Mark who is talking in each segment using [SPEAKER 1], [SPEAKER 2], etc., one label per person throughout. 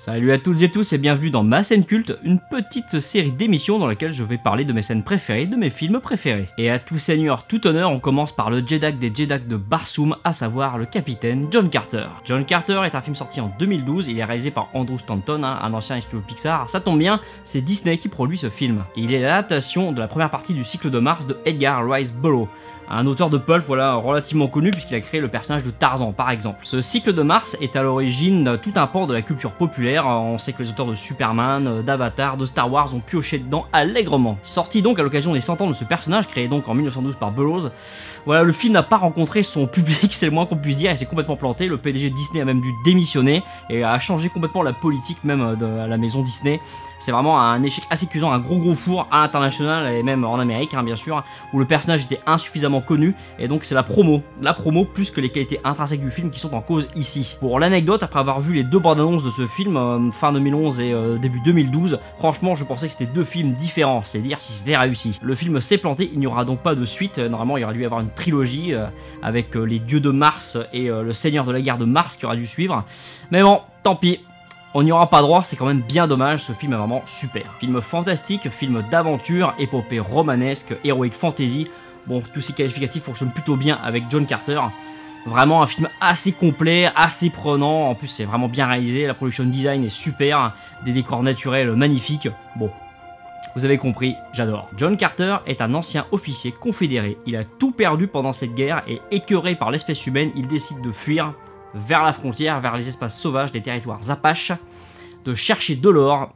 [SPEAKER 1] Salut à toutes et tous et bienvenue dans Ma Scène Culte, une petite série d'émissions dans laquelle je vais parler de mes scènes préférées, de mes films préférés. Et à tout seigneur, tout honneur, on commence par le Jedak des Jedaks de Barsoom, à savoir le capitaine John Carter. John Carter est un film sorti en 2012, il est réalisé par Andrew Stanton, un ancien studio Pixar. Ça tombe bien, c'est Disney qui produit ce film. Il est l'adaptation de la première partie du cycle de Mars de Edgar Rice Burroughs, un auteur de pulp relativement connu puisqu'il a créé le personnage de Tarzan par exemple. Ce cycle de Mars est à l'origine de tout un pan de la culture populaire. On sait que les auteurs de Superman, d'Avatar, de Star Wars ont pioché dedans allègrement. Sorti donc à l'occasion des 100 ans de ce personnage, créé donc en 1912 par Burroughs, voilà, le film n'a pas rencontré son public, c'est le moins qu'on puisse dire, et s'est complètement planté. Le PDG de Disney a même dû démissionner et a changé complètement la politique même de la maison Disney. C'est vraiment un échec assez cuisant, un gros four à l'international et même en Amérique bien sûr, où le personnage était insuffisamment connu, et donc c'est la promo plus que les qualités intrinsèques du film qui sont en cause ici. Pour l'anecdote, après avoir vu les deux bandes annonces de ce film, fin 2011 et début 2012, franchement je pensais que c'était deux films différents, c'est dire si c'était réussi. Le film s'est planté, il n'y aura donc pas de suite, normalement il aurait dû y avoir une trilogie avec les dieux de Mars et le seigneur de la guerre de Mars qui aurait dû suivre, mais bon, tant pis. On n'y aura pas droit, c'est quand même bien dommage, ce film est vraiment super. Film fantastique, film d'aventure, épopée romanesque, heroic fantasy, bon, tous ces qualificatifs fonctionnent plutôt bien avec John Carter. Vraiment un film assez complet, assez prenant, en plus c'est vraiment bien réalisé, la production design est super, des décors naturels magnifiques, bon. Vous avez compris, j'adore. John Carter est un ancien officier confédéré, il a tout perdu pendant cette guerre et écœuré par l'espèce humaine, il décide de fuir vers la frontière, vers les espaces sauvages des territoires apaches, de chercher de l'or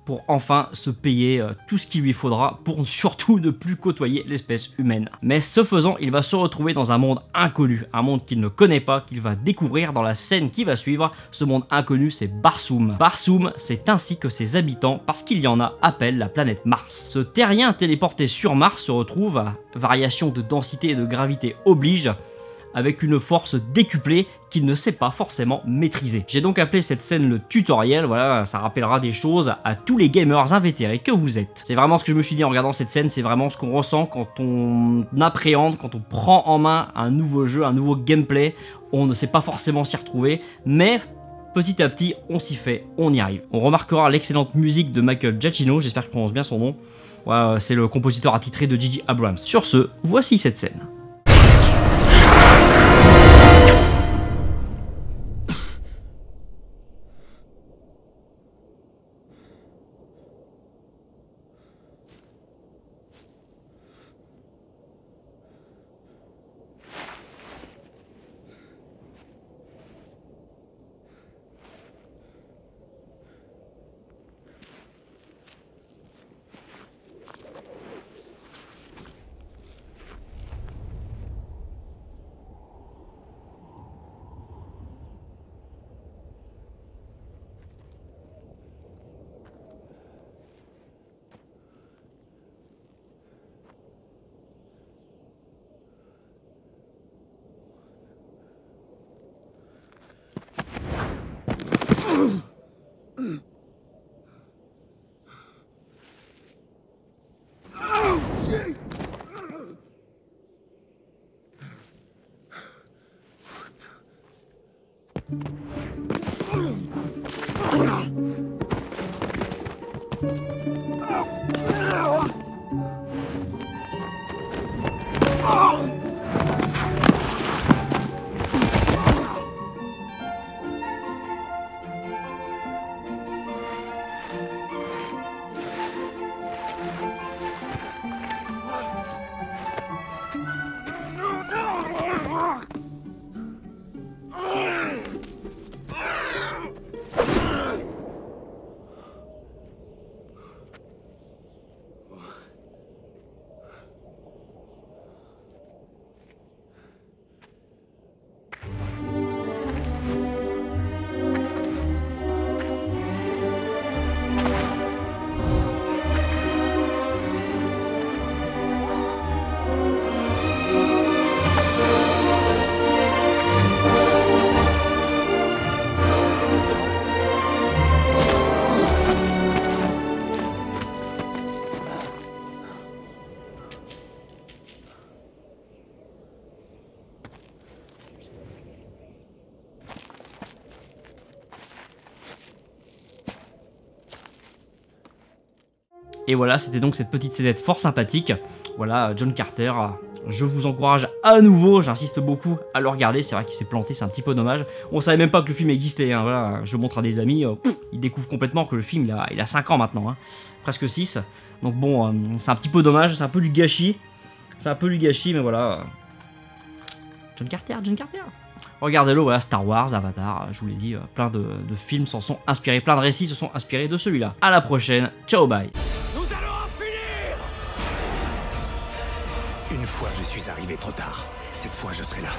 [SPEAKER 1] pour enfin se payer tout ce qu'il lui faudra pour surtout ne plus côtoyer l'espèce humaine. Mais ce faisant, il va se retrouver dans un monde inconnu, un monde qu'il ne connaît pas, qu'il va découvrir dans la scène qui va suivre. Ce monde inconnu, c'est Barsoom. Barsoom, c'est ainsi que ses habitants, parce qu'il y en a, appellent la planète Mars. Ce terrien téléporté sur Mars se retrouve, à variation de densité et de gravité oblige, avec une force décuplée qu'il ne sait pas forcément maîtriser. J'ai donc appelé cette scène le tutoriel, voilà, ça rappellera des choses à tous les gamers invétérés que vous êtes. C'est vraiment ce que je me suis dit en regardant cette scène, c'est vraiment ce qu'on ressent quand on appréhende, quand on prend en main un nouveau jeu, un nouveau gameplay. On ne sait pas forcément s'y retrouver, mais petit à petit, on s'y fait, on y arrive. On remarquera l'excellente musique de Michael Giacchino, j'espère que je prononce bien son nom. Voilà, c'est le compositeur attitré de J.J. Abrams. Sur ce, voici cette scène. Et voilà, c'était donc cette petite scénette fort sympathique. Voilà, John Carter, je vous encourage à nouveau, j'insiste beaucoup à le regarder, c'est vrai qu'il s'est planté, c'est un petit peu dommage. On savait même pas que le film existait, hein, voilà, je montre à des amis, ils découvrent complètement que le film il a 5 ans maintenant, hein, presque 6. Donc bon, c'est un petit peu dommage, c'est un peu du gâchis. Mais voilà. John Carter. Regardez-le, voilà, Star Wars, Avatar, je vous l'ai dit, plein de films s'en sont inspirés, plein de récits se sont inspirés de celui-là. À la prochaine, ciao, bye.
[SPEAKER 2] Nous allons en finir! Une fois je suis arrivé trop tard, cette fois je serai là.